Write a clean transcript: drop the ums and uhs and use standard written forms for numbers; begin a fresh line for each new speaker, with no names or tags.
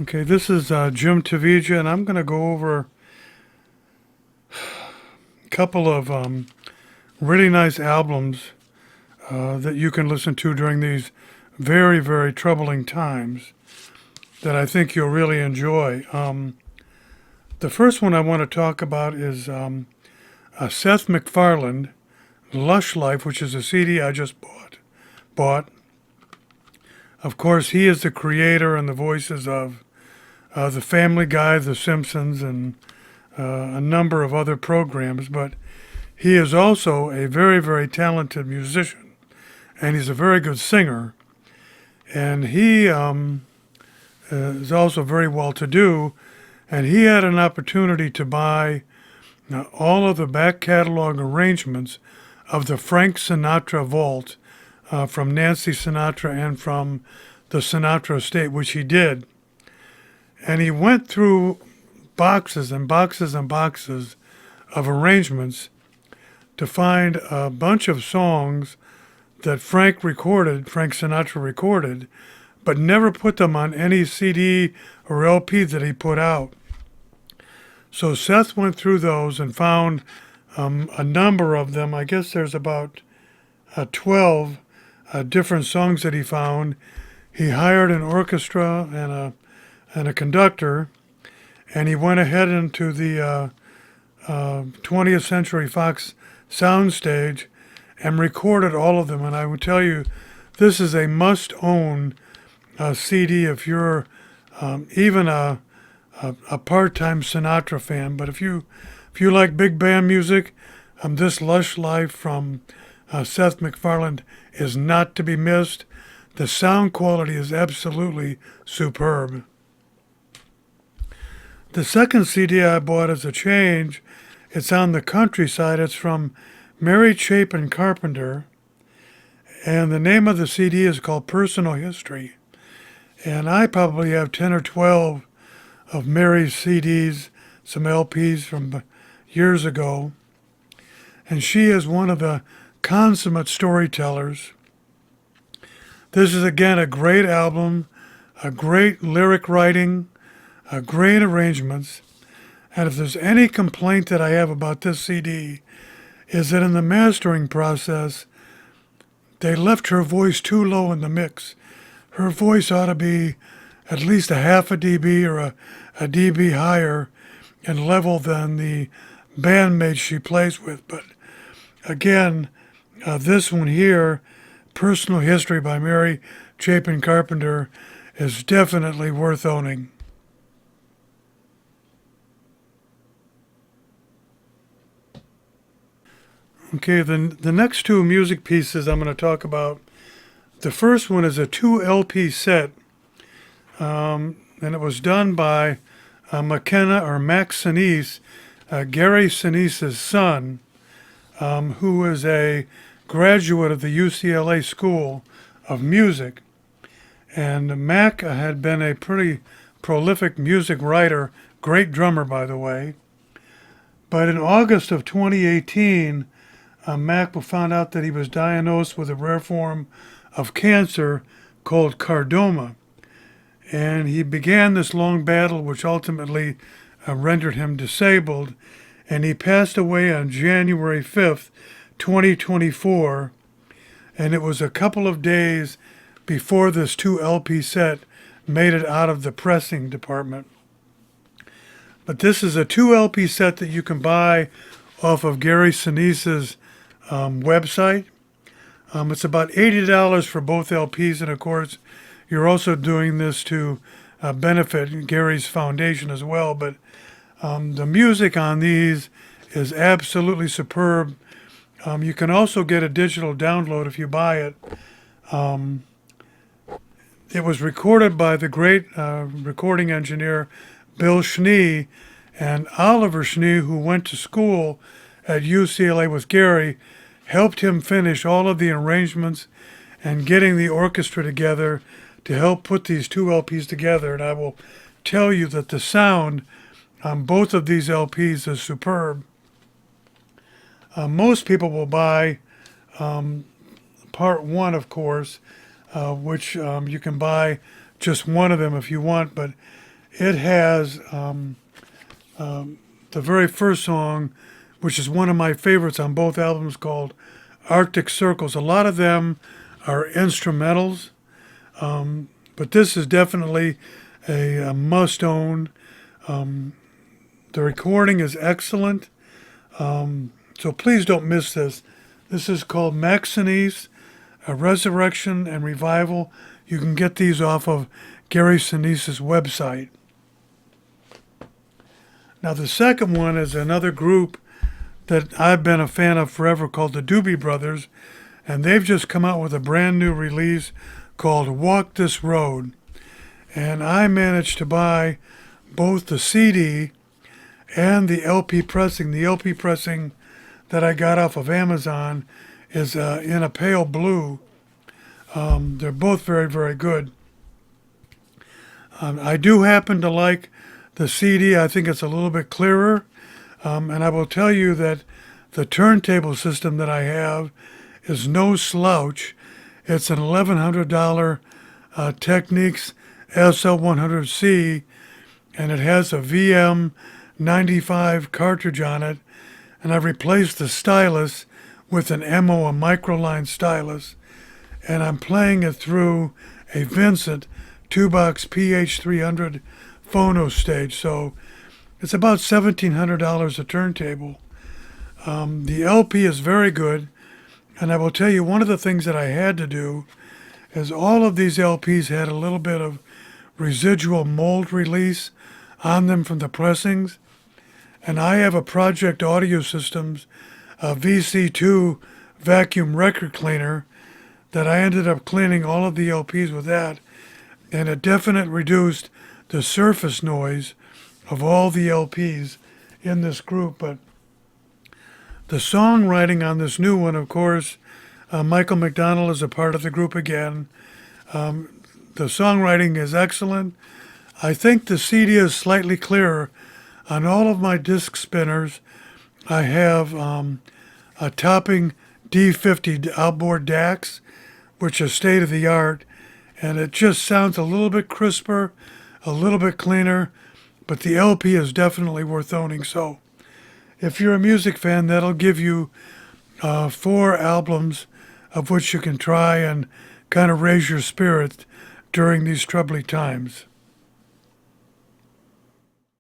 Okay, this is Jim Tavija, and I'm going to go over a couple of really nice albums that you can listen to during these very, very troubling times that I think you'll really enjoy. The first one I want to talk about is Seth MacFarlane, Lush Life, which is a CD I just bought. Of course, he is the creator and the voices of The Family Guy, The Simpsons, and a number of other programs, but he is also a very, very talented musician, and he's a very good singer. And he is also very well to do, and he had an opportunity to buy all of the back catalog arrangements of the Frank Sinatra Vault from Nancy Sinatra and from the Sinatra estate, which he did. And he went through boxes and boxes and boxes of arrangements to find a bunch of songs that Frank Sinatra recorded, but never put them on any CD or LP that he put out. So Seth went through those and found a number of them. I guess there's about 12 different songs that he found. He hired an orchestra and a conductor, and he went ahead into the 20th Century Fox soundstage and recorded all of them. And I would tell you, this is a must-own CD if you're even a part-time Sinatra fan. But if you like big band music, this Lush Life from Seth MacFarlane is not to be missed. The sound quality is absolutely superb. The second CD I bought is a change. It's on the countryside. It's from Mary Chapin Carpenter, and the name of the CD is called Personal History. And I probably have 10 or 12 of Mary's CDs, some LPs from years ago. And she is one of the consummate storytellers. This is again a great album, a great lyric writing, great arrangements. And if there's any complaint that I have about this CD, is that in the mastering process, they left her voice too low in the mix. Her voice ought to be at least a half a dB or a dB higher in level than the bandmates she plays with. But again, this one here, Personal History by Mary Chapin Carpenter, is definitely worth owning. Okay, the next two music pieces I'm going to talk about. The first one is a 2 LP set, and it was done by McKenna or Max Sinise, Gary Sinise's son, who is a graduate of the UCLA School of Music. And Mac had been a pretty prolific music writer, great drummer, by the way. But in August of 2018, Mac found out that he was diagnosed with a rare form of cancer called chordoma. And he began this long battle, which ultimately rendered him disabled. And he passed away on January 5th, 2024. And it was a couple of days before this 2 LP set made it out of the pressing department. But this is a 2 LP set that you can buy off of Gary Sinise's website. It's about $80 for both LPs, and of course, you're also doing this to benefit Gary's foundation as well. But the music on these is absolutely superb. You can also get a digital download if you buy it. It was recorded by the great recording engineer Bill Schnee, and Oliver Schnee, who went to school at UCLA with Gary, helped him finish all of the arrangements and getting the orchestra together to help put these 2 LPs together. And I will tell you that the sound on both of these LPs is superb. Most people will buy part one, of course, which you can buy just one of them if you want. But It has the very first song, which is one of my favorites on both albums, called Arctic Circles. A lot of them are instrumentals, but this is definitely a must-own. The recording is excellent, so please don't miss this. This is called Maxinese, A Resurrection and Revival. You can get these off of Gary Sinise's website. Now the second one is another group that I've been a fan of forever called the Doobie Brothers, and they've just come out with a brand new release called Walk This Road. And I managed to buy both the CD and the LP pressing. The LP pressing that I got off of Amazon is in a pale blue. They're both very, very good. I do happen to like the CD. I think it's a little bit clearer. And I will tell you that the turntable system that I have is no slouch. It's an $1,100 Technics SL100C, and it has a VM95 cartridge on it. And I've replaced the stylus with an MO, a microline stylus. And I'm playing it through a Vincent 2-box PH300 phono stage. So it's about $1,700 a turntable. The LP is very good. And I will tell you, one of the things that I had to do is all of these LPs had a little bit of residual mold release on them from the pressings. And I have a Project Audio Systems VC2 vacuum record cleaner that I ended up cleaning all of the LPs with that. And it definitely reduced the surface noise of all the LPs in this group. But the songwriting on this new one, of course, Michael McDonald is a part of the group again. The songwriting is excellent. I think the CD is slightly clearer. On all of my disc spinners, I have a Topping D50 outboard DAX, which is state of the art, and it just sounds a little bit crisper, a little bit cleaner, but the LP is definitely worth owning. So if you're a music fan, that'll give you 4 albums of which you can try and kind of raise your spirits during these troubling times.